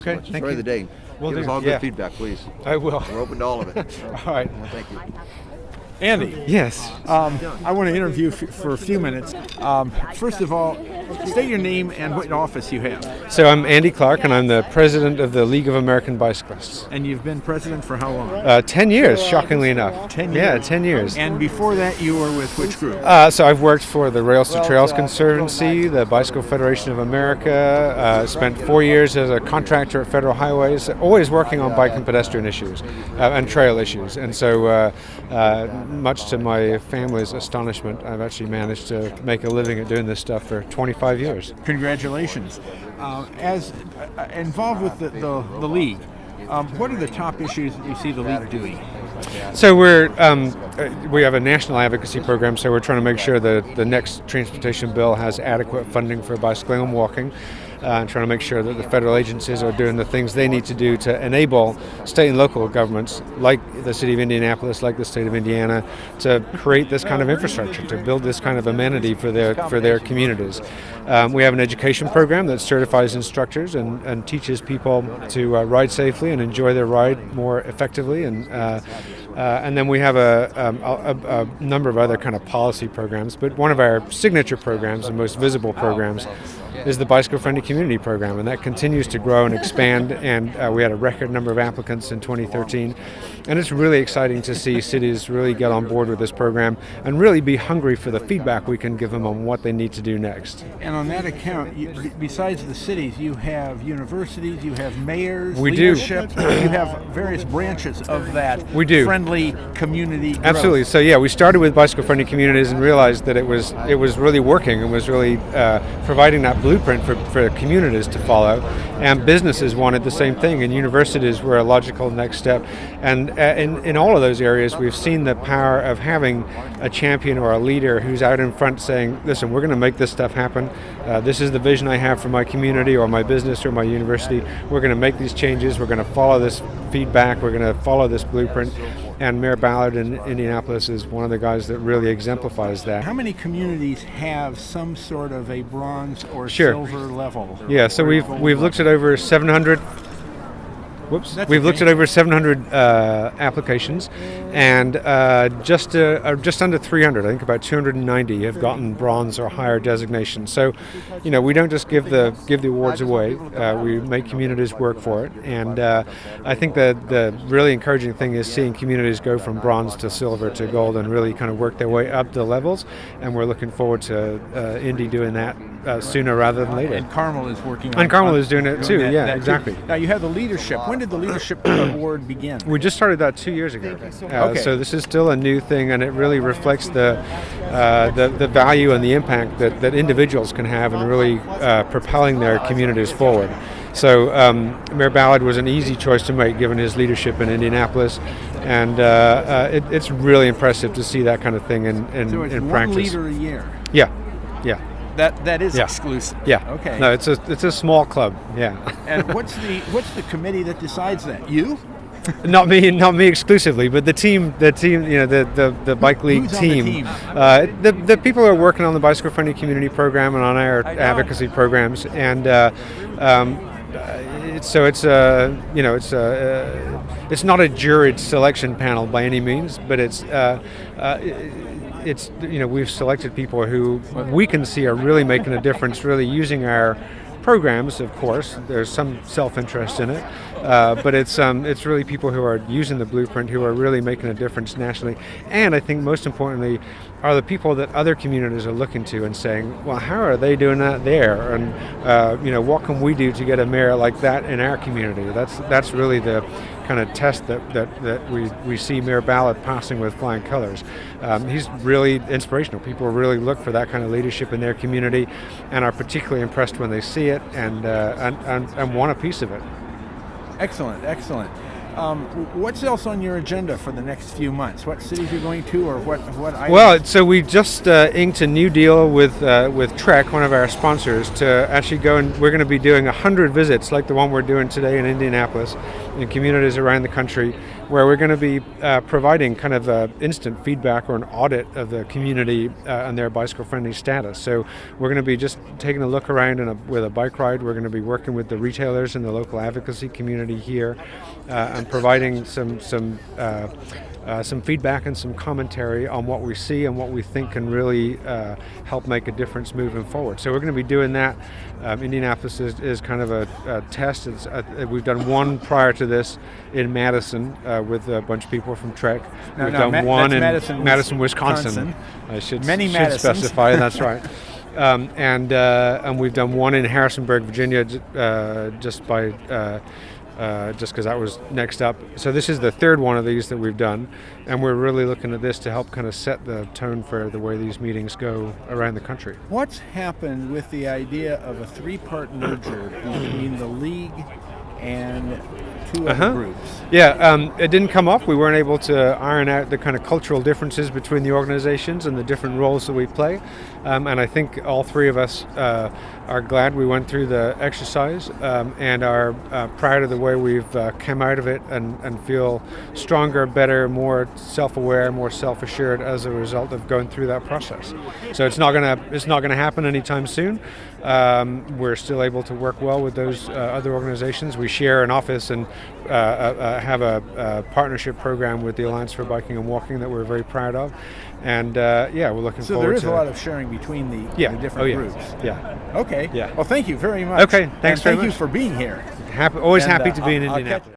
Okay, thank Enjoy you. the day. Will Give do. us all Yeah. good feedback, please. I will. We're open to all of it. All right. Well, thank you. Andy, Yes. I want to interview for a few minutes. First of all, state your name and what office you have. So I'm Andy Clarke, and I'm the president of the League of American Bicyclists. And you've been president for how long? 10 years, shockingly enough. 10 Yeah, years. 10 years. And before that, you were with which group? So I've worked for the Rails to Trails Conservancy, the Bicycle Federation of America, spent 4 years as a contractor at Federal Highways, always working on bike and pedestrian issues and trail issues. And so much to my family's astonishment, I've actually managed to make a living at doing this stuff for 25 years. Congratulations. As involved with the league, what are the top issues that you see the league doing? So we have a national advocacy program, so we're trying to make sure that the next transportation bill has adequate funding for bicycling and walking, and trying to make sure that the federal agencies are doing the things they need to do to enable state and local governments, like the city of Indianapolis, like the state of Indiana, to create this kind of infrastructure, to build this kind of amenity for their communities. We have an education program that certifies instructors and teaches people to ride safely and enjoy their ride more effectively, and then we have a number of other kind of policy programs. But one of our signature programs and most visible programs is the Bicycle Friendly Community Program, and that continues to grow and expand, and we had a record number of applicants in 2013, and it's really exciting to see cities really get on board with this program and really be hungry for the feedback we can give them on what they need to do next. And on that account, besides the cities, you have universities, you have mayors, We do. leadership, you have various branches of that We do. friendly community growth. Absolutely. So yeah, we started with bicycle friendly communities and realized that it was really working and was really providing that blueprint for communities to follow. And businesses wanted the same thing, and universities were a logical next step. And in all of those areas, we've seen the power of having a champion or a leader who's out in front saying, listen, we're going to make this stuff happen. This is the vision I have for my community or my business or my university. We're going to make these changes. We're going to follow this feedback. We're going to follow this blueprint. And Mayor Ballard in Indianapolis is one of the guys that really exemplifies that. How many communities have some sort of a bronze or Sure. silver level? Yeah, so we've looked at over 700. Whoops. That's We've okay. looked at over 700 applications, and just under 300, I think about 290, have gotten bronze or higher designation. So, we don't just give the awards away. We make communities work for it, and I think that the really encouraging thing is seeing communities go from bronze to silver to gold and really kind of work their way up the levels. And we're looking forward to Indy doing that sooner rather than later. And Carmel is working on And Carmel is doing it too, yeah, that exactly. Now you have the leadership. When did the leadership award begin? We just started that 2 years ago. Okay. So this is still a new thing, and it really reflects the value and the impact that individuals can have in really propelling their communities forward. So Mayor Ballard was an easy choice to make given his leadership in Indianapolis, and it's really impressive to see that kind of thing in So it's in one practice. leader a year. Yeah. That is Yeah. exclusive. Yeah. Okay. No, it's a small club. Yeah. And what's the committee that decides that? You? Not me exclusively, but the team, the bike league Who's on the team? the people who are working on the bicycle friendly community program and on our advocacy programs, and it's not a juried selection panel by any means, but we've selected people who we can see are really making a difference, really using our programs. Of course, there's some self-interest in it, but it's really people who are using the blueprint, who are really making a difference nationally, and I think most importantly are the people that other communities are looking to and saying, well, how are they doing that there, and what can we do to get a mayor like that in our community? That's really the kind of test that we see Mayor Ballard passing with flying colors. He's really inspirational. People really look for that kind of leadership in their community and are particularly impressed when they see it and want a piece of it. Excellent. What's else on your agenda for the next few months? What cities you're going to, or what items? Well, so we just inked a new deal with Trek, one of our sponsors, to actually go, and we're going to be doing 100 visits like the one we're doing today in Indianapolis, in communities around the country, where we're going to be providing kind of instant feedback or an audit of the community and their bicycle-friendly status. So we're going to be just taking a look around with a bike ride. We're going to be working with the retailers and the local advocacy community here and providing some feedback and some commentary on what we see and what we think can really help make a difference moving forward. So we're going to be doing that. Indianapolis is kind of a test. We've done one prior to this in Madison with a bunch of people from Trek. We've done one in Madison, Wisconsin. I should specify. That's right. And we've done one in Harrisonburg, Virginia, just because that was next up. So this is the third one of these that we've done, and we're really looking at this to help kind of set the tone for the way these meetings go around the country. What's happened with the idea of a three-part merger between the league and two other groups? Yeah, it didn't come up. We weren't able to iron out the kind of cultural differences between the organizations and the different roles that we play. And I think all three of us are glad we went through the exercise and are proud of the way we've come out of it and feel stronger, better, more self-aware, more self-assured as a result of going through that process. So it's not gonna happen anytime soon. We're still able to work well with those other organizations. We share an office and have a partnership program with the Alliance for Biking and Walking that we're very proud of. And we're looking forward to... So there is a lot of sharing between the different groups. Yeah. Okay. Yeah. Well, thank you very much. Okay, thanks very much. Thank you for being here. Always happy to be in Indianapolis.